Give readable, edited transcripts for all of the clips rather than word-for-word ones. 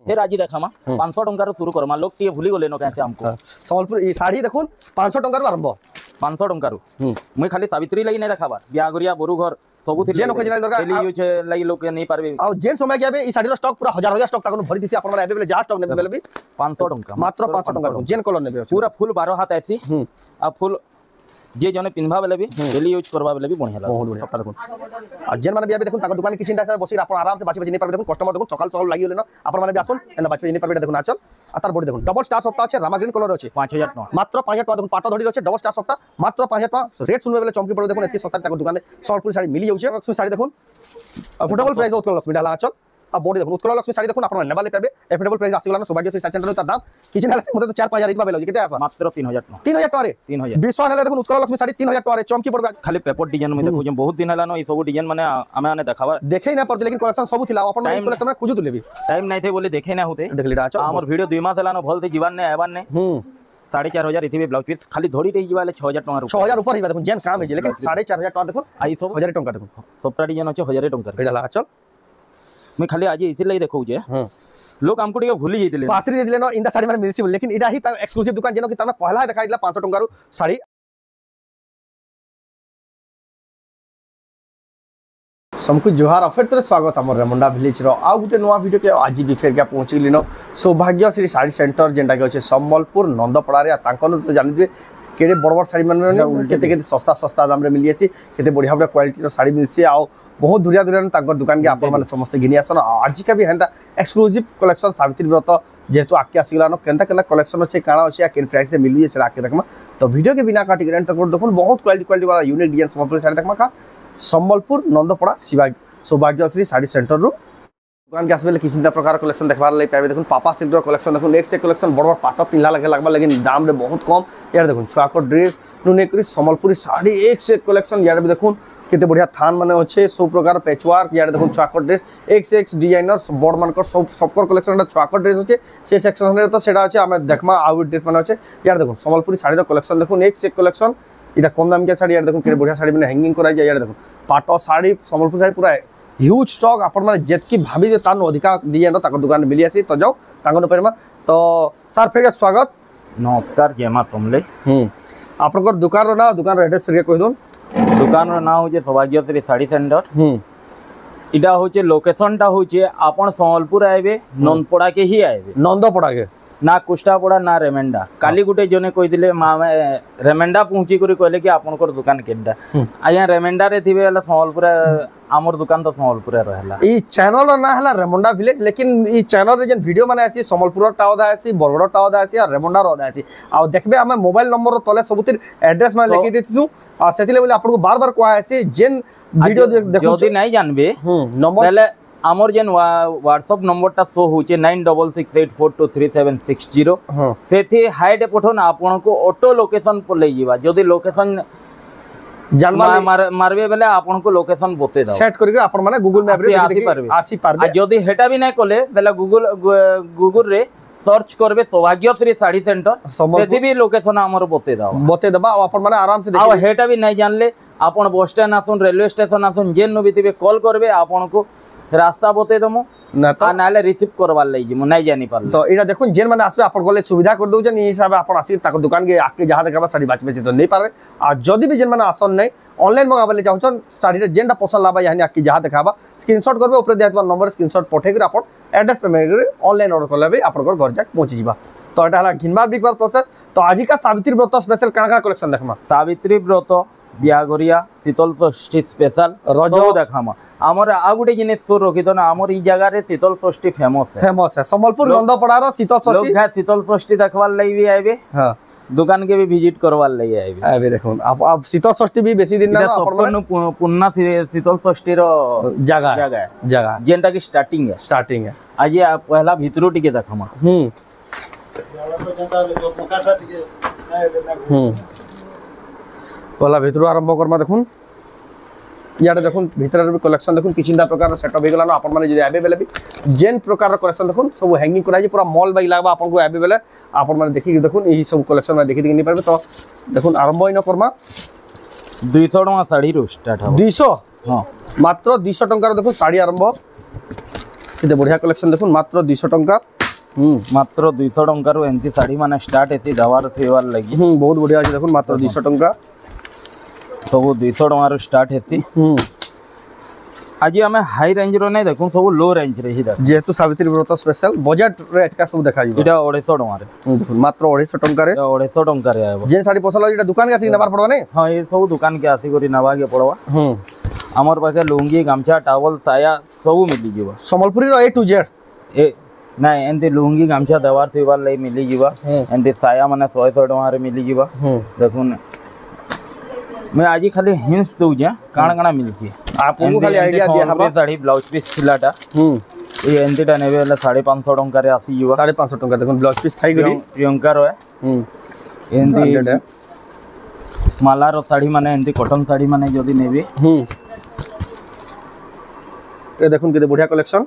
फिर आज देखामा 500 टंका शुरू करमा लोग टे भूली गले न कैसे हमको संबलपुर ई साड़ी देखुन 500 टंका आरंभ 500 टंका मुई खाली सावित्री लगी नहीं देखाबार बियागरिया बोरु घर सब थी जेन ओकेजनल दरकार डेली यूज लगी लोग नहीं पारबे आ जेन समय के ई साड़ी रो स्टॉक पूरा हजार स्टॉक ताकन भरी दिसी अपन माने अवेलेबल जा स्टॉक ने बेले भी 500 टंका मात्र 500 टंका जेन कलर नेबे पूरा फुल 12 हाथ ऐसी आ फुल जे जने पिनभा बेले भी डेली यूज करबा बेले भी बढ़िया लागो बहुत बढ़िया सबटा देखुन आ जेन माने भी देखुन ताकर दुकान किसिन दास बसी अपन आराम से बाची बाची नहीं पारबे देखुन कस्टमर देखुन सकाल सकाल लागि होले न अपन माने भी आसुन एना बाची नहीं पारबे देखुन आचल आ तार बॉडी देखुन डबल स्टार सफ्टा আছে रामा ग्रीन कलर আছে 5000 টাকা मात्र 5000 টাকা দেখুন পাটা ধরি আছে ডবল স্টার সফটা মাত্র 5000 টাকা রেট শুনবে বেলে চমকি পড়ে দেখুন এত সস্তা টাকা দোকানে সম্বলপুরি শাড়ি মিলি যাচ্ছে লক্ষ্মী শাড়ি দেখুন अफोर्डेबल प्राइस उत्कल लक्ष्मी डाला आचल आ बॉडी देखुन उत्कल लक्ष्मी शाड़ी देखुन अपन नेबाले पाबे अफोर्डेबल प्राइस आसीगला सौभाग्य से सेंटर तार दाम किछि ना मते तो 4-5000 इतबा बेलो केते आफा मात्र 3000 टाका 3000 टाका रे 3000 विश्वास हले देखुन उत्कल लक्ष्मी शाड़ी 3000 टाका रे चमकी पड़बा खाली पेपर डिजाइन में देखु बहुत दिन हला न ई सब डिजाइन माने आमे आने देखावा देखै ना पड़ते लेकिन कलेक्शन सब थिला अपन कलेक्शन में खोजु तुलेबी टाइम नहीं थे बोले देखे ना होते देख लीडा आचल हमर वीडियो 2 मास हला न भलते जीवन ने आबान ने 4500 इथिबे ब्लाउज पीस खाली धोड़ी टे जीवाले 6000 टका 6000 ऊपर हिबा देखुन जेन काम है लेकिन 4500 टका देखुन आई सब 1000 टका देखुन सबटा डिजाइन अछि 1000 टका रे डाला आचल मैं खाली आज इथि लई देखौ जे लोग हमको टिके भूली जइतले पासरी दिले न इंदा साड़ी माने मिलसी लेकिन इडा ही एक्सक्लूसिव दुकान जेनो कि तना पहला देखाइ दिला 500 टका रो साड़ी सबको जोहार अफेर तरह स्वागत हमर रेमुंडा विलेज रो आ गुटे नवा वीडियो के आज भी फेर के पहुंची लिनो सौभाग्य श्री साड़ी सेंटर जेंटा के अछि संबलपुर नंदपड़ा रे तांकन तो जानिबे केडे बड़ बड़ साड़ी माने केते केते सस्ता सस्ता दाम रे मिली आसी केते बढ़िया बढ़िया क्वालिटी रो साड़ी मिलसी आ बहुत दूरिया दूरिया तांकर दुकान के आपण माने समस्त गिनी आसन आज का भी हेंता एक्सक्लूसिव कलेक्शन सावित्री व्रत जेहेतु आके आसीगला न केंता केंता कलेक्शन अछि काना अछि आ केन प्राइस रे मिलुए से आके देखमा तो वीडियो के बिना काटी ग्रेंट तक देखुन बहुत क्वालिटी वाला यूनिक डिजाइन संबलपुर साड़ी देखमा का संबलपुर नंदपड़ा सौभाग्य श्री साड़ी सेंटर रो दुकान के आसबे किसी प्रकार कलेक्शन देखबार ले पाबे देखुन पापा सिल्क रो कलेक्शन देखुन एक से कलेक्शन बड़ बड़ पाटो पिल्ला लगे लगबा लेकिन दाम रे बहुत कम यार देखुन छुआ को ड्रेस नुनेकरी संबलपुरी साड़ी एक से कलेक्शन यार भी देखुन केते बढ़िया थान माने होछे सब प्रकार पेचवार्क यार देखुन छुआ को ड्रेस एक से एक डिजाइनर बड़ मानकर सबकर कलेक्शन छुआ को ड्रेस होछे से सेक्शन रे तो सेटा होछे हमें देखमा आउट ड्रेस माने होछे यार देखुन संबलपुरी साड़ी रो कलेक्शन देखुन एक से कलेक्शन इटा कम दाम के साड़ी यार देखुन केते बढ़िया साड़ी माने हैंगिंग करा जाय यार देखुन पाटो साड़ी संबलपुर साड़ी पूरा ह्यूज स्टॉक अपन माने जेतकी भाबी जे तान अधिका डिजाइन रो ताको दुकान मिली आसी तो जाओ तांगन परमा तो सर फेर स्वागत नमस्कार जय मां तुमले आपनकर दुकान रो ना दुकान रो एड्रेस फेर कहि दोन दुकान रो नाम होजे सौभाग्य श्री साड़ी सेंटर इडा होचे लोकेशन टा होचे आपण संबलपुर आइबे नंदपड़ा के ही आइबे नंदपड़ा के ना कुष्टापड़ा ना रेमेंडा काली गुटे जने कहि दिले रेमेंडा पहुंची करी कहले कि आपनकर दुकान केनटा आया रेमेंडा रे थिबे वाला संबलपुर हमर दुकान तो संबलपुर रहला ई चैनल ना हला रेमुंडा विलेज लेकिन ई चैनल रे जन वीडियो माने आसी संबलपुर टाओदा आसी बरगड़ टाओदा आसी और रेमुंडा रोदा आसी आ देखबे हम मोबाइल नंबर तले सबुतिर एड्रेस माने लिखि देतिसु आ सेतिले बोले आपन को बार-बार कोआ आसी जेन वीडियो देखु जदी नहीं जानबे नंबर पहले हमर जेन व्हाट्सएप नंबर टा शो होचे 9668423760 सेथि हाइड पठोन आपन को ऑटो लोकेशन पर ले जीवा जदी लोकेशन जानवा मारबे बेले आपन को लोकेशन बते दाओ सेट करके आपन माने गूगल मैप रे आसी पारबे आ जदी हेटा भी नै कोले बेले गूगल रे सर्च करबे सौभाग्य श्री साड़ी सेंटर सेथि भी लोकेशन हमर बते दबा आपन माने आराम से देखि आ हेटा भी नै जानले आपन बस स्टैंड आसुन रेलवे स्टेशन आसुन जेन नो बितिबे कॉल करबे आपन को रास्ता बते दमु ना तो नाले रिसीव करवार लई जिमु नै जानि पारले तो एटा देखुन जेन माने आसबे आपन गले सुविधा कर दउ जन ई हिसाब आपन आसी ताको दुकान के आके जहां देखाबा साड़ी बाच बेचे तो नै पारे आ जदी भी जेन माने आसन नै ऑनलाइन मंगाबले चाहछन साड़ी रे जेनटा पसंद लाबा यानी आके जहां देखाबा स्क्रीनशॉट करबे ऊपर देतबा नंबर स्क्रीनशॉट पठे कर आपन एड्रेस पेमेंट करे ऑनलाइन ऑर्डर करलेबे आपन घर जाक पहुंची जिबा तो एटा हला घिनबार बिकबार प्रोसेस तो आज का सावित्री व्रत स्पेशल काना कलेक्शन देखमा सावित्री व्रत बियागरिया शीतल षष्ठी स्पेशल रजो देखामा हमर आ गुटे जिनिस सो रखि तो ना हमर ई जगह रे शीतल षष्ठी फेमस है संबलपुर नंदपड़ा रो शीतल षष्ठी लोग शीतल षष्ठी देखवार लई भी आइबे हां दुकान के भी विजिट करवार लई आइबे देखुन आप शीतल षष्ठी भी बेसी दिन ना अपन पुन्ना शीतल षष्ठी रो जगह जेंटा की स्टार्टिंग है आज पहला भितरो टिके देखमा पहला भितरो आरंभ करमा देखुन याडे देखुन भितर भी कलेक्शन देखुन किछिंदा प्रकार सेटअप हे गलानो आपन माने जे अवेलेबल भी जेन प्रकार कलेक्शन देखुन सब हैंगिंग करा जे पूरा मॉल बाई लागबा आपन को अवेलेबल आपन माने देखि देखुन एही सब कलेक्शन माने देखि नहीं पारबे तो देखुन आरंभ होइनो करमा 200 टका साड़ी रो स्टार्ट हो 200 हां मात्र 200 टका रो देखुन साड़ी आरंभ केते बढ़िया कलेक्शन देखुन मात्र 200 टका मात्र 200 टंका रु एंती साड़ी माने स्टार्ट हेती दवार थेवार लगी बहुत बढ़िया अछि देखो मात्र 200 टंका सब 200 टंका रु स्टार्ट हेती आज आम हाई रेंज रो नहीं देखो सब लो रेंज रे ही देख जेतु सावित्री व्रत स्पेशल बजट रे का सब देखा जी एटा 250 टंका रे देखो मात्र 250 टंका रे 250 टंका रे आबो जे साड़ी पसंद एटा दुकान के आसी नबार पड़बा नै हां ये सब दुकान के आसी करी नबा के पड़वा हमर पाखे लुंगी गामछा टावल साया सब मिली जीवा संबलपुरी रो A to Z ए नहीं एंती लुंगी गामछा दवार थेवार लई मिली जीवा एंती साया माने 100 टंका रे मिली जीवा देखुन मैं आज खाली हिंस दउ जे काण काण मिलसी आपको खाली आईडिया दिया हबा साड़ी ब्लाउज पीस थिलाटा ये एंतीटा नेबे ले 550 टंका रे आसी जीवा 550 टंका देखुन ब्लाउज पीस थाई गरी प्रियंका रो एंती माला रो साड़ी माने एंती कॉटन साड़ी माने जदी नेबे ए देखुन केते बढ़िया कलेक्शन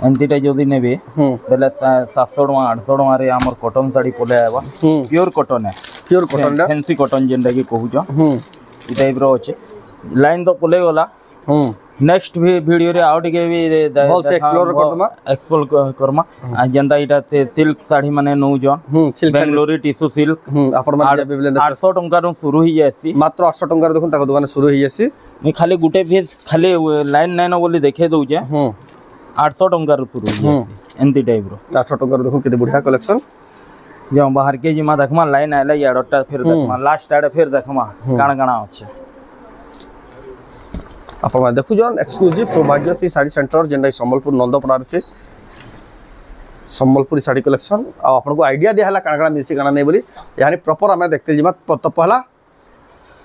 एंतीटा जदी नेबे बेले 700 टंका 800 टंका रे हमर कॉटन साड़ी पले आबा प्योर कॉटन है प्योर कॉटन डा फैंसी कॉटन जेंडा की कहू छ ई टाइप रो अछि लाइन तो पले गला नेक्स्ट भी वीडियो रे आउट के भी बहुत से एक्सप्लोर करमा जेंदा इटा सिल्क साड़ी माने नौ जन बेंगलोरी टिश्यू सिल्क आपण माने बेबले 800 टंका रो शुरू ही जासी मात्र 800 टंका रे देखुन ताको दुकान शुरू ही जासी मी खाली गुटे पीस खाली लाइन नाइन बोली देखे दउ जे 800 टंका रो शुरू ही एंती टाइप रो 800 टंका रो देखुन केते बढ़िया कलेक्शन जो बाहर के जिमा देखमा लाइन आइला याडटा फिर देखमा लास्ट आडे फिर देखमा काण काण अछि आप देखु जन एक्सक्लूसिव सौभाग्यश्री साड़ी सेंटर जेंडा संबलपुर नंदपड़ा से संबलपुरी साड़ी कलेक्शन आपन को आईडिया दिया हला काण काण मिसी काण नै बोली यानी प्रॉपर हमें देखते जिमा तो पहला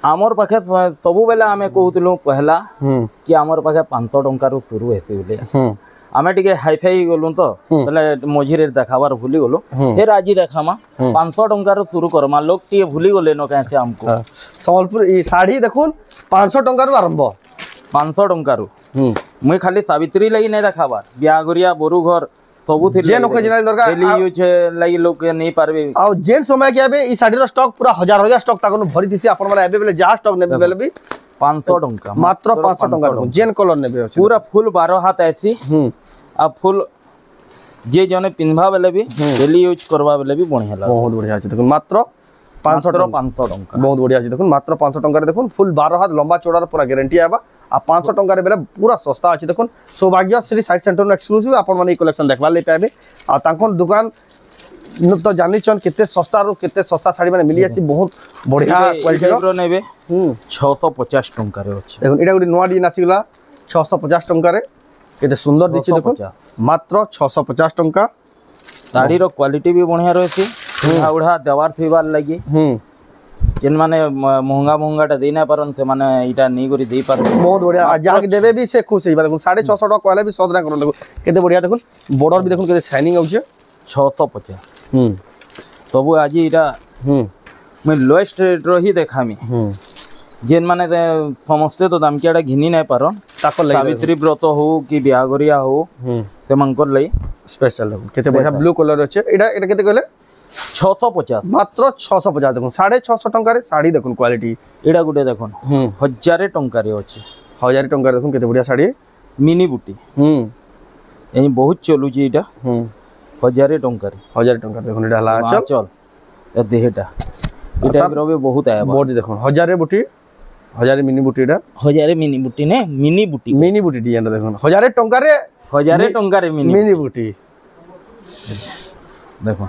आमर पाखे सबु बेला हमें कहउतलु पहला कि आमर पाखे 500 टंका रु शुरू हेसी बोले आमे टिके हाई फाई गलु तो बेले मझिरे देखाबार भूली गलु फिर आज देखामा 500 टंका रु शुरू करमा लोग टिके भूली गले न कैसे हमको संबलपुर ई साड़ी देखुन 500 टंका रु आरंभ 500 टंका रु मुई खाली सावित्री लगी नहीं देखाबार बियागरिया बोरु घर सबु थि जे नोके जिना दरकार डेली यूज लगी लोग नहीं पारबे आ जेन समय के आबे ई साड़ी रो स्टॉक पूरा हजार हजार स्टॉक ताको भरी दिसी अपन माने आबे बेले जा स्टॉक नेबे बेले भी 500 टंका मात्र 500 टंका देखुन जेन कलर नेबे पूरा फुल 12 हाथ ऐसी आ फुल जे जने पिनभा बेले भी डेली यूज करबा बेले भी बढ़िया लाग बहुत बढ़िया अछि देखुन मात्र 500 टंका बहुत बढ़िया अछि देखुन मात्र 500 टंका रे देखुन फुल 12 हाथ लंबा चौड़ा पूरा गारंटी आबा आ 500 टंका रे बेले पूरा सस्ता अछि देखुन सौभाग्यश्री साड़ी सेंटर नो एक्सक्लूसिव आपन माने कलेक्शन देखबा ले पाबे आ तांकोन दुकान तो जानि छन केते सस्ता रो केते सस्ता साड़ी माने मिली आसी बहुत बढ़िया क्वालिटी रो नेबे 650 टंका रे अछि देखुन एटा गुडी नोआ डिन आसी गला 650 टंका रे केते सुंदर दिछि देखुन मात्र 650 टंका साड़ी रो क्वालिटी भी बढ़िया रहसी उड़ा उड़ा देवार थीबार लागि जेन माने महंगा महंगाटा देना परन से माने इटा नहीं करी दे पार बहुत बढ़िया आ जाके देबे भी से खुश होइबा देखुन 650 टका कहले भी सदरा कर देखुन केते बढ़िया देखुन बॉर्डर भी देखुन केते शाइनिंग आउछे 650 सबु आज इटा मैं लोएस्ट रेट रो ही देखामी जेन माने समस्ते तो दाम केडा घिनी नै पारन ताको सावित्री व्रत हो कि बियागरिया हो से मंकर लई स्पेशल देखुन केते बढ़िया ब्लू कलर अछि एटा एटा केते कहले 650 मात्र 650 देखुन 650 टंका रे साड़ी देखुन क्वालिटी एडा गुटे देखुन 1000 टंका रे अछि 1000 टंका देखुन केते बढ़िया साड़ी मिनी बुटी एही बहुत चलु छी एटा 1000 टंका रे 1000 टंका देखुन एडा हला चल ए देहटा एटा रो भी बहुत आया बॉडी देखुन 1000 बुटी 1000 मिनी बुटी एडा 1000 मिनी बुटी ने मिनी बुटी डिजाइन देखुन 1000 टंका रे 1000 टंका रे मिनी बुटी देखो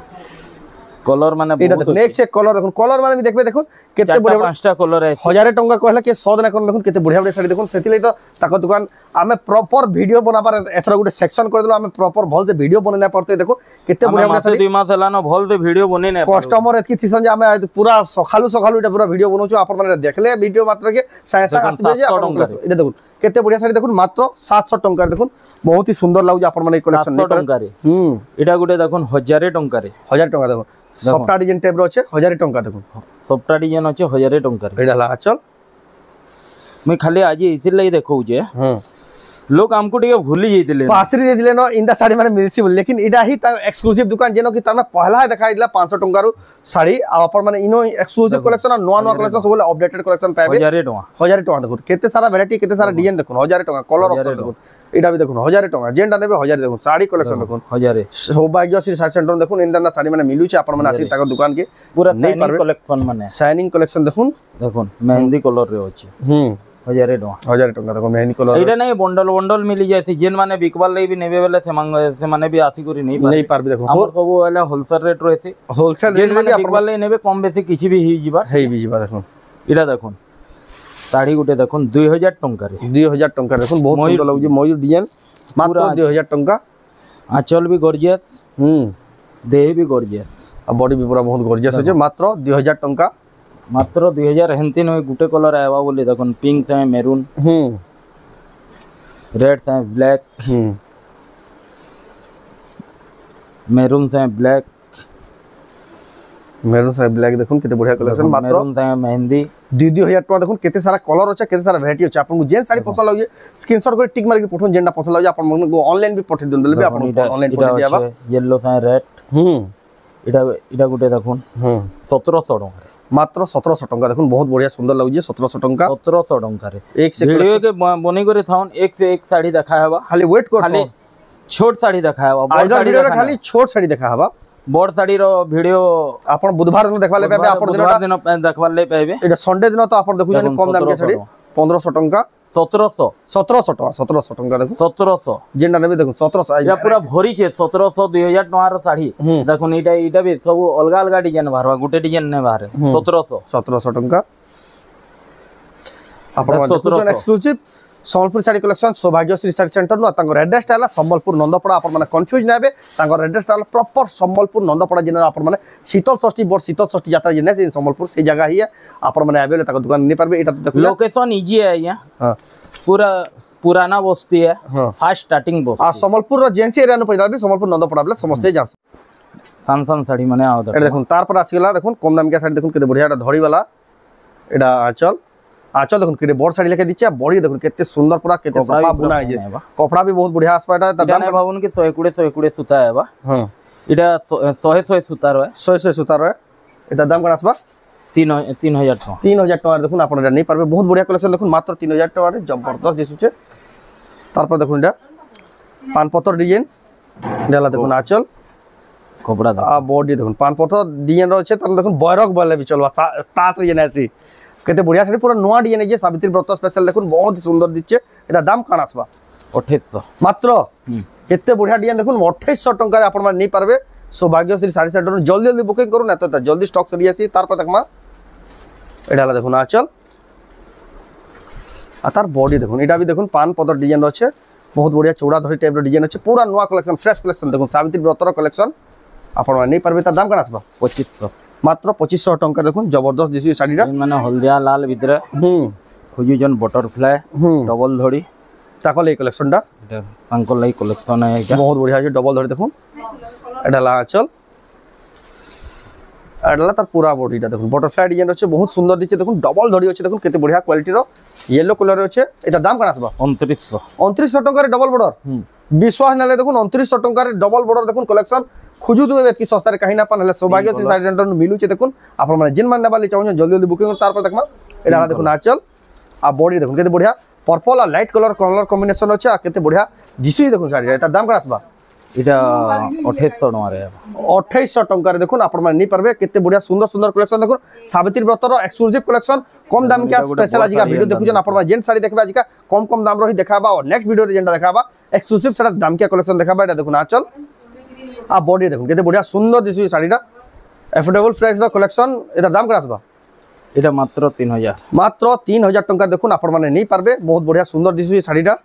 कलर माने एटा देखो नेक्स्ट कलर देखो कलर माने भी देखबे देखो केते बढ़िया पांचटा कलर है 1000 टंका कहला के 100 ना कोन देखो केते बढ़िया बढ़िया साड़ी देखो सेति लई तो ताको दुकान आमे प्रॉपर वीडियो बना पार एथरा गुटे सेक्शन कर देलो आमे प्रॉपर भल से वीडियो बने ना पड़ते देखो केते बढ़िया बढ़िया साड़ी 2 मास हला न भल से वीडियो बने ना कस्टमर एतकी थिसन जे आमे पूरा सखालु एटा पूरा वीडियो बनोछु आपन माने देखले वीडियो मात्र के सायसा आसीबे जे आपन एटा देखो केते बढ़िया साड़ी देखो मात्र 700 टंका देखो बहुत ही सुंदर लागु आपन माने कलेक्शन 700 टंका रे एटा गुटे देखो 1000 टंका रे 1000 टंका देखो सफ्टा डिजाइन टाइप रो छै 1000 टंका देखो सफ्टा डिजाइन अछि 1000 टंका रे एडा ला चल मैं खाली आज इथिर लई देखौ जे लोग हमको टिके भूली जाइतिले पासरी दे दिले न इंदा साड़ी माने मिलसी बोल लेकिन इडा ही ता एक्सक्लूसिव दुकान जेनो कि ताना पहला देखाई दिला 500 टंका रु साड़ी आ अपन माने इनो एक्सक्लूसिव कलेक्शन नवा नवा कलेक्शन सब अपडेटेड कलेक्शन पाबे 1000 टका देखो केते सारा वैरायटी केते सारा डिजाइन देखो 1000 टका कलर ऑप्शन देखो इडा भी देखो 1000 टका जेंडा नेबे 1000 देखो साड़ी कलेक्शन देखो 1000 सौभाग्यश्री साड़ी सेंटर देखो इंदा साड़ी माने मिलुचे अपन माने आसी ताको दुकान के पूरा शाइनिंग कलेक्शन माने शाइनिंग कलेक्शन देखो मेहंदी कलर रे अछि 1000 टका देखो मेहंदी कलर एटा नै बंडल बंडल मिली जायसी जेन माने बिकबार लई भी नेबे बेले से माने भी आसी करी नहीं पारबे देखो हमर सब वाला होलसेल रेट रहसी होलसेल जेन माने बिकबार लई नेबे कम बेसी किछि भी ही जीवा देखो एटा देखो साड़ी गुटे देखो 2000 टंका रे 2000 टंका देखो बहुत सुंदर लागु जे मयूर डिजाइन मात्र 2000 टंका आंचल भी गॉर्जियस देह भी गॉर्जियस आ बॉडी भी पूरा बहुत गॉर्जियस होचे मात्र 2000 टंका मात्र 2000 हेंती न गुटे कलर आवा बोले देखन पिंक से मेरून रेड से ब्लैक मेरून से ब्लैक देखुन केते बढ़िया कलेक्शन मात्र मेरून से मेहंदी 2000 टका देखुन केते सारा कलर अछि केते सारा वैरायटी अछि आपन जेन साड़ी पसंद लागे स्क्रीनशॉट कर टिक मार के पठोन जेंडा पसंद लागे आपन ऑनलाइन भी पठे देन बेले आपन ऑनलाइन पठे दियाबा येलो से रेड इडा गुटे देखुन 1700 टका मात्र 1700 टंका देखुन बहुत बढ़िया सुंदर लागुजे 1700 टंका 1700 टंका रे एक से वीडियो के बनी करे थाउन एक से एक साड़ी देखा हवा खाली वेट कर खाली छोट साड़ी देखा हवा बड़ साड़ी रे खाली छोट साड़ी देखा हवा बड़ साड़ी रो वीडियो आपन बुधवार दिन देखबा ले पाबे आपन दिन देखबा ले पाबे एटा संडे दिन तो आपन देखु जानी कम दाम के साड़ी 1500 टंका 1700 टंका देखो 1700 जेंडा नेबे देखो 1700 या पूरा भरी छे 1700 2000 टका रो साड़ी देखो इटा भी सब अलग अलग डिजाइन बाहर गुटे डिजाइन ने बाहर 1700 टंका आपन देखो exclusive Sambalpur sari collection Saubhagyashree sari centre नो तांको एड्रेस टाला संबलपुर नंदपड़ा अपन माने कंफ्यूज नाबे तांको एड्रेस टाला प्रॉपर संबलपुर नंदपड़ा जिन अपन माने शीतल षष्ठी बर शीतल षष्ठी यात्रा जिन से संबलपुर से जगह ही है अपन माने आबे तांको दुकान नहीं पारबे एटा देखो लोकेशन इजी है यहां हां पूरा पुराना बस्ती है फास्ट स्टार्टिंग बस्ती आ संबलपुर रो जेंसी एरिया न पैदा भी संबलपुर नंदपड़ा बले समझते जान सान साड़ी माने आओ देखो तार पर आसी गेला देखो कम दाम के साड़ी देखो केते बढ़िया धड़ी वाला एडा आंचल देखो केते बड़ साड़ी लेके दिचे बड़ी देखो केते सुंदर पूरा केते सफा बुना है जे कपड़ा भी बहुत बढ़िया आसपा एटा दाम भाबुन के 120 सूता है बा हां एटा 100 सूता रो 100 सूता रो एटा दाम कोन आसबा 3000 टका देखो आपन एटा नहीं पारबे बहुत बढ़िया कलेक्शन देखो मात्र 3000 टका रे जबरदस्त दिसुचे तार पर देखो एटा पान पत्थर डिजाइन डेला देखो आंचल कपड़ा आ बॉडी देखो पान पत्थर डिजाइन रो छे त देखो बैरक बोले भी चलवा तात रे नेसी केते बढ़िया साड़ी पूरा नवा डिजाइन जे सावित्री व्रत स्पेशल देखो बहुत ही सुंदर दिचे एटा दाम कान आसबा 2800 मात्र केते बढ़िया डिजाइन देखो 2800 टका रे आपन माने नहीं पारबे सौभाग्यश्री साड़ी सेंटर जल्दी जल्दी बुकिंग करू ना तो जल्दी स्टॉक सरी आसी तार पर देखमा एडाला देखो ना चल आ तार बॉडी देखो एटा भी देखो पान पदर डिजाइन अच्छे बहुत बढ़िया चौड़ा धरी टाइप रो डिजाइन अच्छे पूरा नवा कलेक्शन फ्रेश कलेक्शन देखो सावित्री व्रत रो कलेक्शन आपन माने नहीं पारबे तार दाम कान आसबा 2500 मात्र 2500 टंका देखो जबरदस्त दिसु साड़ीटा माने हल्दिया लाल भितरे खोजु जन बटरफ्लाई डबल धड़ी चाकल ए कलेक्शन टा एटा अंकल लाई कलेक्शन है एटा बहुत बढ़िया है डबल धड़ी देखो एटा ला चल एडला तार पूरा बॉडीटा देखो बटरफ्लाई डिजाइन अच्छे बहुत सुंदर दिचे देखो डबल धड़ी अच्छे देखो केते बढ़िया क्वालिटी रो येलो कलर अच्छे एटा दाम कान आसबा 2900 टंका रे डबल बॉर्डर विश्वास नाले देखो 2900 टंका रे डबल बॉर्डर देखो कलेक्शन खुजु दुबे बेत की सस्ता रे कहीं ना पान हले सौभाग्यश्री साड़ी सेंटर मिलु छे देखो आपन माने जिन मान नेबाली चाहू जल्दी जल्दी बुकिंग तार पर देखमा एडा देखो नाचल आ बॉडी देखो केते बढ़िया पर्पल आ लाइट कलर कॉम्बिनेशन अच्छे आ केते बढ़िया दिसु देखो साड़ी एटा दाम कान आसबा इटा 2800 टका रे 2800 टंका रे देखो आपन माने नहीं पारबे केते बढ़िया सुंदर सुंदर कलेक्शन देखो सावित्री व्रत रो एक्सक्लूसिव कलेक्शन कम दाम के स्पेशल आज का वीडियो देखु जन आपन माने जेन साड़ी देखबा आज का कम दाम रो ही देखाबा और नेक्स्ट वीडियो रे जेंडा देखाबा एक्सक्लूसिव सारा दाम के कलेक्शन देखाबा एटा देखो नाचल आ बॉडी देखो केते बढ़िया सुंदर दिसु साड़ीटा एफोर्डेबल प्राइस रो कलेक्शन एटा दाम करासबा एटा मात्र 3000 टंका देखो आपन माने नहीं पारबे बहुत बढ़िया सुंदर दिसु साड़ीटा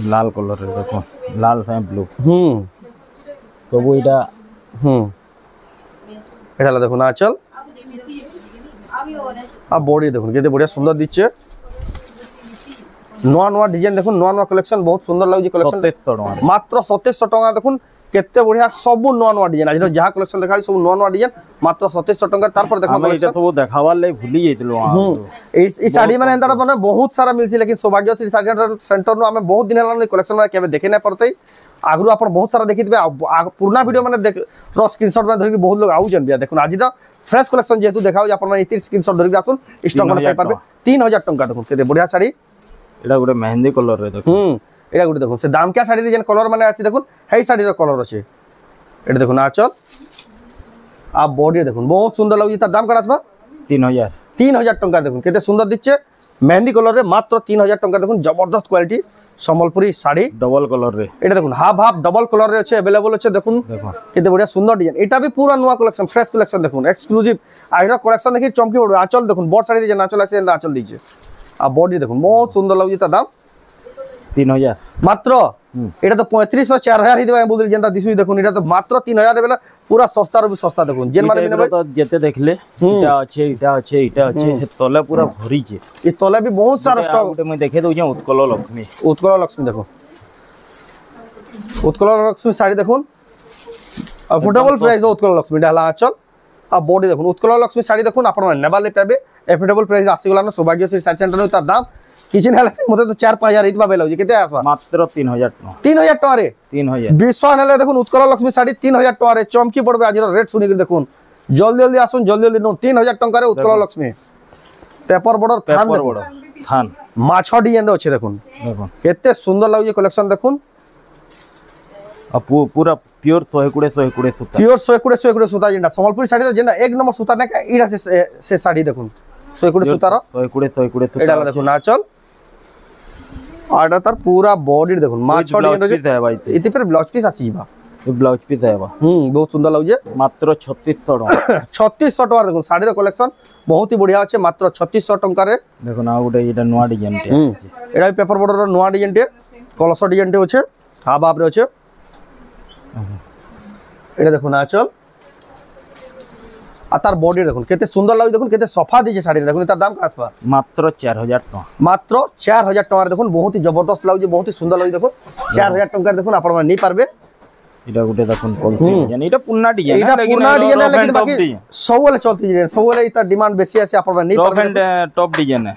लाल कलर रे देखो लाल से ब्लू सब एटा एटा ला देखो ना चल आ बॉडी देखो केते बढ़िया सुंदर दिचे नवा नवा डिजाइन देखो नवा नवा कलेक्शन बहुत सुंदर लागु कलेक्शन 2700 टका मात्र 2700 टका देखो केते बढ़िया सब नुआ नुआ डिजाइन आज जहाँ कलेक्शन देखा सब नुआ नुआ डिजाइन मात्र 2700 टंका तार पर देखो एटा सब देखावार ले भूली जाइतलो ई साड़ी माने एंता माने बहुत सारा मिलसी लेकिन सौभाग्यश्री साड़ी सेंटर नु हमें बहुत दिन हला कलेक्शन माने केबे देखे ना पड़तै आगु अपन बहुत सारा देखितबे पुराना वीडियो माने देख रो स्क्रीनशॉट में धरि बहुत लोग आउ जन बिया देखुन आज फ्रेश कलेक्शन जेतु देखाउ अपन माने इति स्क्रीनशॉट धरि आसुन स्टॉक माने पाइ पारबे 3000 टंका देखुन केते बढ़िया साड़ी एटा गुटे मेहंदी कलर रे देखुन एटा गुटे देखुन से दाम क्या साड़ी जेन कलर माने आसी देखुन हेई साड़ी रो कलर अछि एटा देखुन आचल आ बॉडी देखुन बहुत सुंदर लागि तार दाम करा आसबा 3000 टंका देखुन केते सुंदर दिच्छे मेहंदी कलर रे मात्र 3000 टंका देखुन जबरदस्त quality Sambalpuri sari double colour रे एटा देखुन हाफ हाफ डबल कलर रे अछि अवेलेबल अछि देखुन केते बढ़िया सुंदर डिजाइन एटा भी पूरा नुवा कलेक्शन फ्रेश कलेक्शन देखुन एक्सक्लूसिव आइरा कलेक्शन देखि चमकी पड़ो आंचल देखुन बॉड साड़ी जे आंचल आसे आंचल दीजिए आ बॉडी देखुन बहुत सुंदर लागि ता दाम 3000 मात्र एटा तो 3500 4000 ही देबा बोल जेंता दिसु देखुन एटा तो मात्र 3000 बेला पूरा सस्ता रो भी सस्ता देखुन जेन माने बिना तो जेते देखले इटा अच्छे तले पूरा भरी जे ई तले भी बहुत सारा स्टॉक गुटे मैं देखे दउ जे उत्कल लक्ष्मी देखो उत्कल लक्ष्मी साड़ी देखुन अफोर्डेबल प्राइस उत्कल लक्ष्मी डाला आचल आ बॉडी देखुन उत्कल लक्ष्मी साड़ी देखुन आपण माने नेबाले पाबे अफोर्डेबल प्राइस आसी गला न सौभाग्यश्री साड़ी सेंटर तार दाम किछि नेला मते तो 4-5000 इतबा बेला जे केते आफा मात्र 3000 टका रे 3000 विश्वास नेले देखुन उत्कल लक्ष्मी साड़ी 3000 टका रे चमकी पड़बे आज रेट सुनी के देखुन जल्दी जल्दी आसुन जल्दी नो 3000 टका रे उत्कल लक्ष्मी पेपर बॉर्डर थान माछो डिजाइन रे अछि देखुन केते सुंदर लागै कलेक्शन देखुन आ पूरा प्योर 120 सूता प्योर 120 सूता जेंडा संबलपुरी साड़ी जेंडा एक नंबर सूता ने इडा से साड़ी देखुन 120 सूता रो 120 सूता एडा देखुन नाचल आडा तार पूरा बॉडी देखुन माछो डिजाइन है भाई इति पर ब्लाउज पीस आसी जिबा ब्लाउज पीस है बहुत सुंदर लागै मात्र 3600 टका 3600 टका देखुन साड़ी रो कलेक्शन बहुत ही बढ़िया अछि मात्र 3600 टका रे देखुन आ गुटे एटा नवा डिजाइन टे एडा पेपर बॉर्डर रो नवा डिजाइन टे कलश डिजाइन टे अछि हा बाप रे अछि एटा देखुन आचल आ तार बॉडी देखुन केते सुंदर लागै देखुन केते सफा दिजे साड़ी देखुन तार दाम कासबा मात्र 4000 टका मात्र 4000 टका देखुन बहुत ही जबरदस्त लागै बहुत ही सुंदर लागै देखुन 4000 टका देखुन आपण माने नै पारबे एटा गुटे देखुन क्वालिटी यानी एटा पुन्ना डिजाइन एटा पुन्ना डिजाइन है लेकिन बाकी सबले चलती डिजाइन सबले इता डिमांड बेसी आसी आपण माने नै पारबे टॉप एंड टॉप डिजाइन है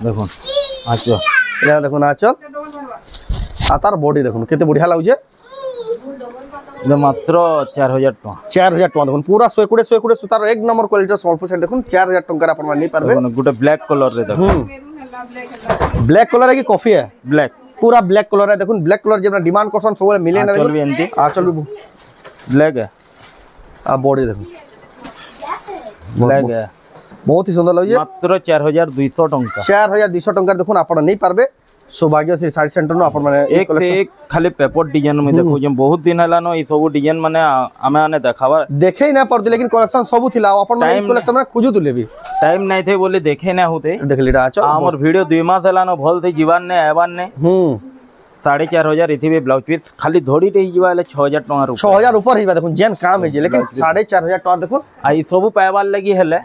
देखुन आचो एटा देखुन आचल आ तार बॉडी देखुन केते बढ़िया लागै मात्र 4000 टका 4000 टका देखुन पूरा 120 सुतार एक नंबर क्वालिटी संबलपुर साइड देखुन 4000 टका आपण माने नै पारबे गुटे ब्लैक कलर रे देखुन ब्लैक कलर है कि कॉफी है ब्लैक पूरा ब्लैक कलर है देखुन ब्लैक कलर जेना डिमांड करसन सब मिले ना चल भी एंटी चल भी ब्लैक है आ बॉडी देखुन ब्लैक है बहुत ही सुंदर लगे मात्र 4200 टका 4200 टका देखुन आपण नै पारबे सौभाग्यश्री साड़ी सेंटर नो आपण माने एक से एक खाली पेपर डिजाइन में देखो जे बहुत दिन हला नो ई सब डिजाइन माने आमे आने देखावा देखे ना पड़ते लेकिन कलेक्शन सब थिला आपण माने कलेक्शन में खोजु तुले भी टाइम नै थे बोले देखे ना होते देख लीडा आचो हमर वीडियो 2 मास हला नो भल थे जीवन ने आबान ने 4500 इथि भी ब्लाउज पीस खाली धोड़ी टे जीवा ले 6000 टका ऊपर 6000 ऊपर हिबा देखुन जेन काम है जे लेकिन 4500 टका देखुन आ ई सब पाइबार लगी हेले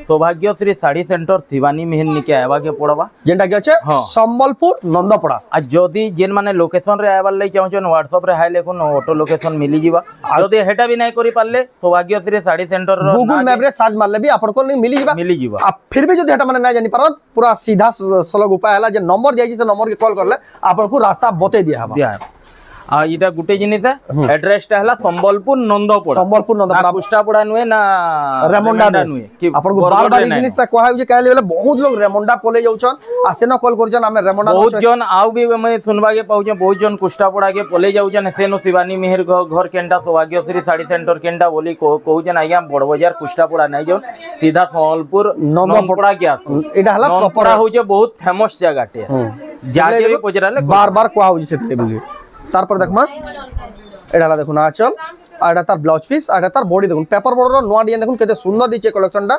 सौभाग्यश्री साड़ी सेंटर शिवानी मेहन निके आबा के पड़बा जेंडा के छै संबलपुर नंदपड़ा आ जदी जेन माने लोकेशन रे आइबार लई चाहछन व्हाट्सएप रे हाई लेखुन ऑटो लोकेशन मिली जीवा जदी हेटा भी नै करि पाले सौभाग्यश्री साड़ी सेंटर रो गूगल मैप रे सर्च मारले भी आपन को नहीं मिली जीवा आ फिर भी जदी हेटा माने नै जानि पारन पूरा सीधा सलग उपाय हला जे नंबर जाई से नंबर के कॉल करले आपन को रास्ता बते दिया हबा आ इटा गुटे जिनिस है एड्रेस टा हला संबलपुर नंदपड़ा कुष्टापड़ा नुए ना रेमंडा नुए आपन को बार-बार जिनिस ता कहै जे कहले बेले बहुत लोग रेमंडा पले जाउछन आसे न कॉल करछन हमें रेमंडा बहुत जन आउ भी मैं सुनबा के पाउछन बहुत जन कुष्टापड़ा के पले जाउछन सेनो शिवानी मेहर घर केंटा सौभाग्यश्री साड़ी सेंटर केंटा बोली कहउछन आज्ञा बड़ बाजार कुष्टापड़ा नै जाउ सीधा संबलपुर नंदपड़ा के आसु एटा हला नंदपड़ा होजे बहुत फेमस जगह टे जाके भी पजराले बार-बार कहउ जे से बोली तार पर देखमा एडाला देखुन आचल आडा तार ब्लाउज पीस आडा तार बॉडी देखुन पेपर बॉर्डर नोआ डिजाइन देखुन केते सुंदर दिचे कलेक्शन टा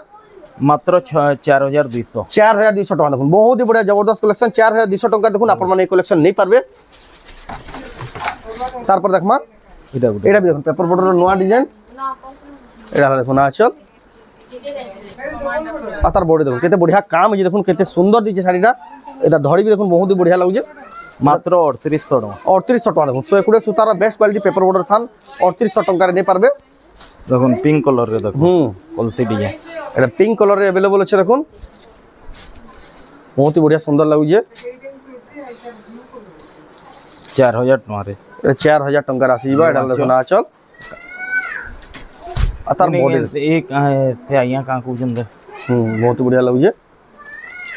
मात्र 4200 टका देखुन बहुत ही बढ़िया जबरदस्त कलेक्शन 4200 टका देखुन आपण माने कलेक्शन नै पारबे तार पर देखमा एडा भी देखुन पेपर बॉर्डर नोआ डिजाइन एडाला देखुन आचल आ तार बॉडी देखुन केते बढ़िया काम जे देखुन केते सुंदर दिचे साड़ीटा एटा धड़ी भी देखुन बहुत ही बढ़िया लागुजे মাত্র 3800 টাকা 3800 টাকা দেখুন 120 সুতার বেস্ট কোয়ালিটি পেপার বর্ডর থান 3800 টাকার নেই পারবে দেখুন পিঙ্ক কালার রে দেখুন কলতি ডিজাইন এটা পিঙ্ক কালার রে अवेलेबल আছে দেখুন বহুত বঢ়িয়া সুন্দর লাগুছে 4000 টাকা রে এটা 4000 টাকার আসিবা এটা দেখুন আচল আতার বডি এক তে আইয়া কা কুজন দে বহুত বঢ়িয়া লাগুছে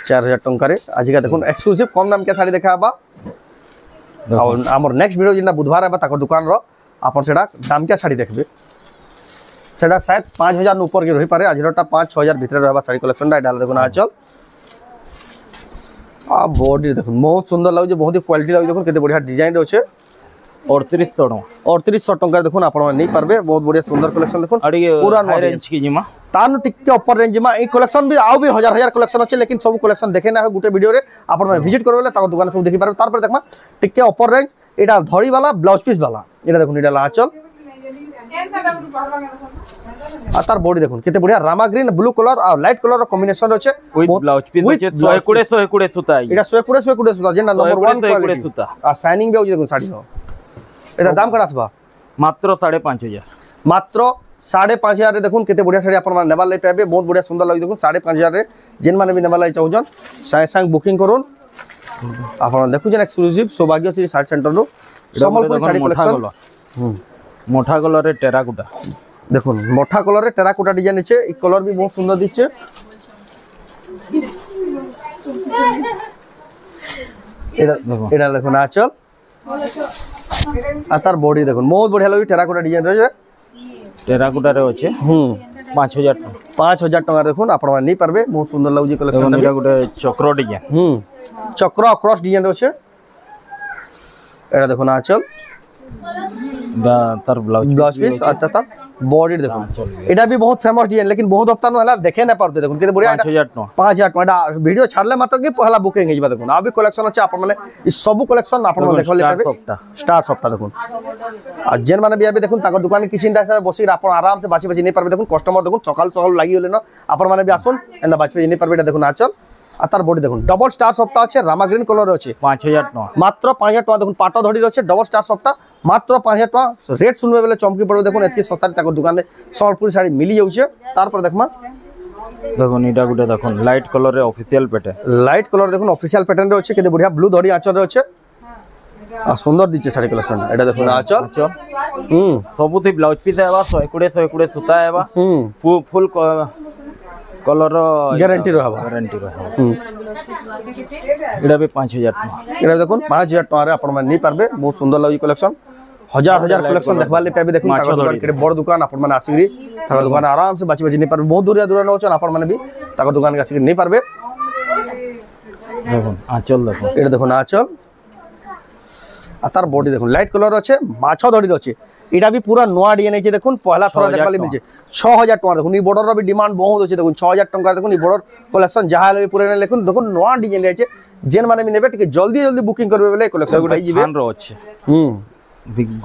4000 টাকার আজকে দেখুন এক্সক্লুসিভ কম দাম কে শাড়ি দেখাবা আমার নেক্সট ভিডিও যেটা বুধবার আবা তাকর দোকান র আপন সেটা দাম কে শাড়ি দেখবে সেটা शायद 5000 ऊपर के रही पारे आजरटा 5-6000 ভিতরে रहबा শাড়ি কালেকশনটা এটা দেখুন আচল आ बॉडी देखो बहुत सुंदर लागे बहुत ही क्वालिटी लागे देखो केते बढ़िया डिजाइन আছে 3800 টাকা 3800 টাকা দেখুন আপনারা নেই পারবে বহুত बढ़िया सुंदर कलेक्शन देखो पूरा हाई रेंज की जिमा तानु टिके ऊपर रेंज में ए कलेक्शन भी आउ भी हजार हजार कलेक्शन আছে लेकिन सब कलेक्शन देखे ना गुटे वीडियो रे आपण विजिट करबेले ताको दुकान सब देखि पारबे तारपर देखमा टिके ऊपर रेंज एटा धड़ी वाला ब्लाउज पीस वाला एटा देखुन एटा लाचल আর তার বডি দেখুন কেতে বড়িয়া রামা গ্রিন ব্লু কালার আর লাইট কালার কম্বিনেশন আছে উইথ ব্লাউজ পিস আছে 120 সুতা এটা 120 সুতা যেটা নম্বর 1 কোয়ালিটি সুতা আর শাইনিং বি আছে দেখুন শাড়ি নো এটা দাম কত আসবা মাত্র 5500 মাত্র 5500 রে দেখুন কেতে বড়িয়া শাড়ি আপনারা নেবার লাই পাবে বহুত বড়িয়া সুন্দর লাগি দেখুন 5500 রে যেন মানে বি নেবার লাই চাউজন সাং সাং বুকিং করুন আপনারা দেখুছেন এক্সক্লুসিভ সৌভাগ্যশ্রী শাড়ি সেন্টার নো সম্বলপুর শাড়ি কালেকশন মোটা কালার রে টেরাকোটা দেখুন মোটা কালারে টেরাকোটা ডিজাইন আছে এই কালার भी बहुत সুন্দর দিচ্ছে এটা দেখুন আচল আর তার বডি দেখুন বহুত বড়িয়া লাগে টেরাকোটা ডিজাইন রয়েছে টেরাকোটা রে আছে 5000 টাকা 5000 টাকা দেখুন আপনারা নেই পারবে বহুত সুন্দর লাগুছে কালেকশন এটা গোটে চক্র ডিজাইন চক্র ক্রস ডিজাইন রয়েছে এটা দেখুন আচল তার ব্লাউজ পিস আর তার बॉडी देखो एटा भी बहुत फेमस डिजाइन लेकिन बहुत हफ्ता न हला देखे ना पारते देखो केते बढ़िया 5000 टाका वीडियो छाड़ले मात्र के पहला बुकिंग हे जबा देखो आ भी कलेक्शन अछि आपन माने ई सब कलेक्शन आपन देखले पाबे स्टार सप्ताह देखो आ जेन माने भी आबे देखो ताकर दुकान किसिन हिसाब बसी आपन आराम से बाची बाची नहीं पारबे देखो कस्टमर देखो सकाल सकाल लागि होले न आपन माने भी आसुन एंदा बाची बाची नहीं पारबे एटा देखो आचल आ तार बॉडी देखो डबल स्टार सप्ताह আছে রামা গ্রিন কালার আছে 5000 টাকা মাত্র 5000 টাকা দেখুন পাটো ধড়ি আছে ডবল স্টার সপ্তাহ মাত্র 5000 টাকা রেট শুনবে বেলে চমকি পড়বে দেখুন এতকি সস্তায় তাকর দোকানে সম্বলপুর শাড়ি মিলি যাচ্ছে তারপর দেখমা দেখুন এটা গুটে দেখুন লাইট কালার রে অফিশিয়াল প্যাটার্ন লাইট কালার দেখুন অফিশিয়াল প্যাটার্ন রে আছে কেতে বঢ়িয়া ব্লু ধড়ি আঁচল রে আছে আর সুন্দর দিচ্ছে শাড়ি কালেকশন এটা দেখুন আঁচল সবুতি ব্লাউজ পিস আইবা 120 সুতা আইবা ফুল कलर गारंटी रहबा एटा भी 5000 टाका एटा देखुन 5000 टाका रे आपण मन नहीं पारबे बहुत सुंदर लागी कलेक्शन हजार हजार कलेक्शन देखबा ले पाबे देखुन ताकर दुकान के बड़ दुकान आपण मन आसीरी ताकर दुकान आराम से बाची बाची नहीं पारबे बहुत दूर दूर न होचन आपण मन भी ताकर दुकान के आसीरी नहीं पारबे देखुन आंचल देखुन एटा देखुन आंचल आ तार बॉडी देखुन लाइट कलर আছে মাছ ধড়ি আছে এটা भी पूरा नया डिजाइन আছে দেখুন পহলা থরা দেখবালি মিলছে 6000 টাকা দেখুন এই বর্ডার भी डिमांड बहुत আছে দেখুন 6000 টাকা দেখুন এই বর্ডার কালেকশন যাহা লাগবে পুরো না দেখুন দেখুন নয়া ডিজাইন আছে যেন মানে নেবে টিকে জলদি জলদি বুকিং করবে বলে কালেকশন পাই যাবে খান র আছে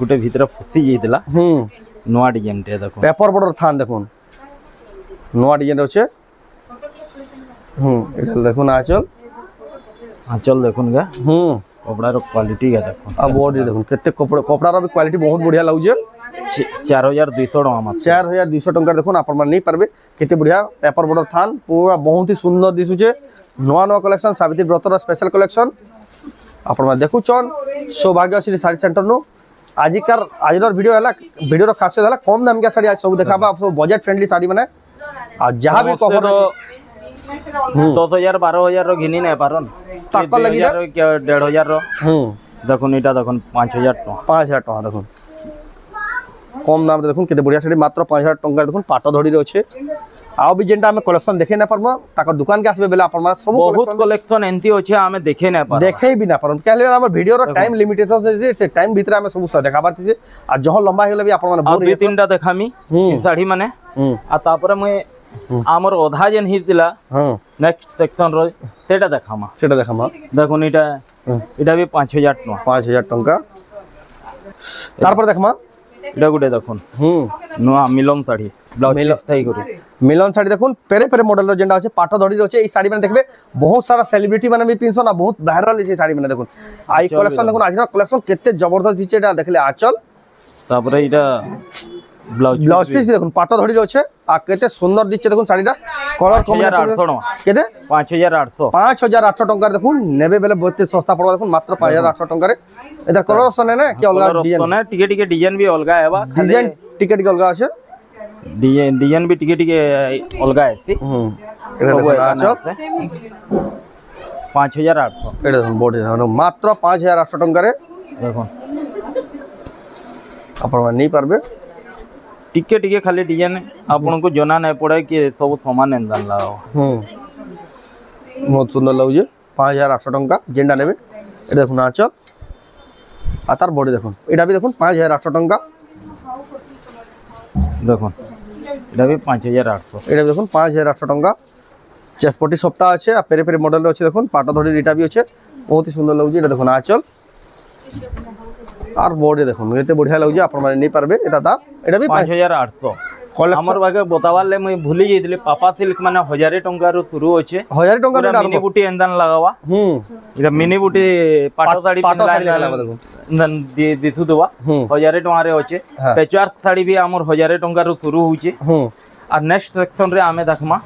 গুটে ভিতরে ফুটি যাইতলা নয়া ডিজাইন তে দেখুন পেপার বর্ডার থান দেখুন নয়া ডিজাইন আছে এটা দেখুন আঁচল আঁচল দেখুন গা कपड़ा रो क्वालिटी का देखो आ बॉडी देखो केते कपड़ा रो भी क्वालिटी बहुत बढ़िया लाउजे 4200 टका मात्र 4200 टका देखो आपण मन नहीं पारबे केते बढ़िया पेपर बॉर्डर थान पूरा बहुत ही सुंदर दिसुचे नवा नवा कलेक्शन सावित्री व्रतर स्पेशल कलेक्शन आपण मन देखुचन सौभाग्यश्री साड़ी सेंटर नो आजिकार आजर वीडियो हला वीडियो रो खासियत हला कम दाम के साड़ी आज सब देखाबा आप सब बजट फ्रेंडली साड़ी माने आ जहां भी कवर 10000 12000 रो घिनी नै पारन ताकर लगी 1500 रो দেখুন এটা দেখুন 5000 টাকা 5000 টাকা দেখুন কম দাম দেখুন কেতে बढ़िया साड़ी मात्र 5000 टका देखुन पाटो धड़ी रे আছে आउ भी जेंटा हमें कलेक्शन देखे ना परबो ताकर दुकान के आसबे बेला अपन माने सब बहुत कलेक्शन एंती होचे हमें देखे ना पर देखे भी ना परम कहले हमर वीडियो रो टाइम लिमिटेड है से टाइम भीतर हमें सब देखाबार थी आ जह लंबा हेले भी अपन माने बोर दो तीनटा देखामी साड़ी माने आ तापर मैं आमर ओधा जेन हितिला नेक्स्ट सेक्शन रो सेटा देखामा देखुन एटा भी 5000 टका 5000 टका तारपर देखमा এটা গুটে দেখুন নোয়া মিলন শাড়ি ব্লাউজ পিস থাই করি মিলন শাড়ি দেখুন পেরে পেরে মডেল যেটা আছে পাট ধরি আছে এই শাড়ি মানে দেখবে বহুত সারা সেলিব্রিটি মানে भी পিনছন না বহুত ভাইরাল এই শাড়ি মানে দেখুন আই কালেকশন দেখুন আজর কালেকশন কেতে জবরদস্ত দিছে এটা দেখলে আঁচল তারপরে এটা ব্লাউজ পিস দেখুন পাট ধরি আছে আর কেতে সুন্দর দিচ্ছে দেখুন শাড়িটা কালার কম্বিনেশন কেতে 5800 টাকা দেখুন নেবে বেলে বহুত সস্তা পড়বা দেখুন মাত্র 5800 টাকা এটার কালার অপশন না কি অলগা ডিজাইন না টিকে টিকে ডিজাইন भी अलगा हेबा ডিজাইন টিকে টিকে অলগা আছে ডিজাইন भी টিকে টিকে अलगा আছে এটা দেখুন আঁচল 5800 এটা দেখুন বডি দেখুন মাত্র 5800 টাকা দেখুন আপনারা নেই পারবে টিকে টিকে খালি ডিজাইন आपनको जना नहीं पड़े कि सब समान एंदान लगाओ बहुत सुंदर लाଗୁছে 5800 টাকা যেটা নেবে এটা দেখুন আঁচল আর তার বডি দেখুন এটা भी দেখুন 5800 টাকা দেখুন এটা भी 5800 এটা দেখুন 5800 টাকা চেসপটি সবটা আছে আর পেরে পেরে মডেল আছে দেখুন পাটা ধরি এটা भी আছে বহুত সুন্দর লাগুছে এটা দেখুন আঁচল আর বডি দেখুন এতে বঢ়িয়া লাগুছে আপনারা মানে নেই পারবে এটা দাম এটা भी 5800 আমার বাগে বতাবালে মই ভুলি যাইতলি পাপা সিল্ক মানে 1000 টাকা রু শুরু আছে 1000 টাকা রে মিনি বুটি এন্দান লাগাবা এটা মিনি বুটি পাটো শাড়ি পিনলা এন্দান দিছু দেবা 1000 টাকা রে আছে পেচওয়ার্ক শাড়ি भी हमर 1000 টাকা রু শুরু হইছে আর নেক্সট সেকশন রে আমি দেখমা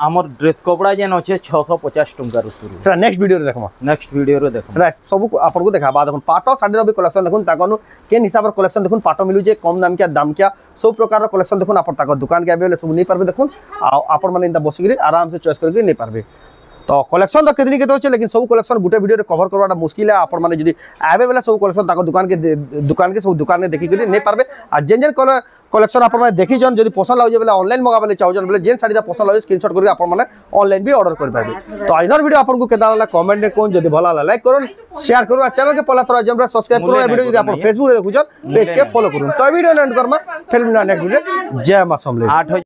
আমার ড্রেস কপড়া যেন আছে 650 টাকা রু শুরু সেটা নেক্সট ভিডিও রে দেখমা নেক্সট ভিডিও রে দেখমা সেটা সব আপনাকে দেখাবা দেখুন পাটো শাড়ির भी কলেকশন দেখুন তাকনো কেন হিসাবের কলেকশন দেখুন পাটো মিলুছে কম দাম কিয়া দাম কিয়া সব প্রকারর কলেকশন দেখুন আপন তাক দোকান কে আবেলে সব নেই পারবে দেখুন আপন মানে ইন্দা বসিগিরি আরাম से চয়েস करके নেই পারবে तो कलेक्शन तो कितनी के होचे लेकिन सब कलेक्शन गोटे वीडियो रे कवर करवाटा मुश्किल है आपण माने जदी आबे बेला सब कलेक्शन ताको दुकान के सब दुकान ने देखि करी नै पारबे आ जेन कलेक्शन आपण माने देखि जन जदी पसंद लागे बेला ऑनलाइन मगाबले चाहजन बेला जेन साडीटा पसंद लागे स्क्रीनशॉट करके आपण माने ऑनलाइन भी ऑर्डर कर पारबे तो आइनर वीडियो आपण को केदा लागला कमेंट में कोन जदी भला लाइक करून शेयर करू आ चैनल के पहला थोड़ा जमरा सब्सक्राइब करू ए वीडियो जदी आपण फेसबुक रे देखुजन पेज के फॉलो करू तो वीडियो एंड करमा फिर नेक्स्ट वीडियो जय मां समले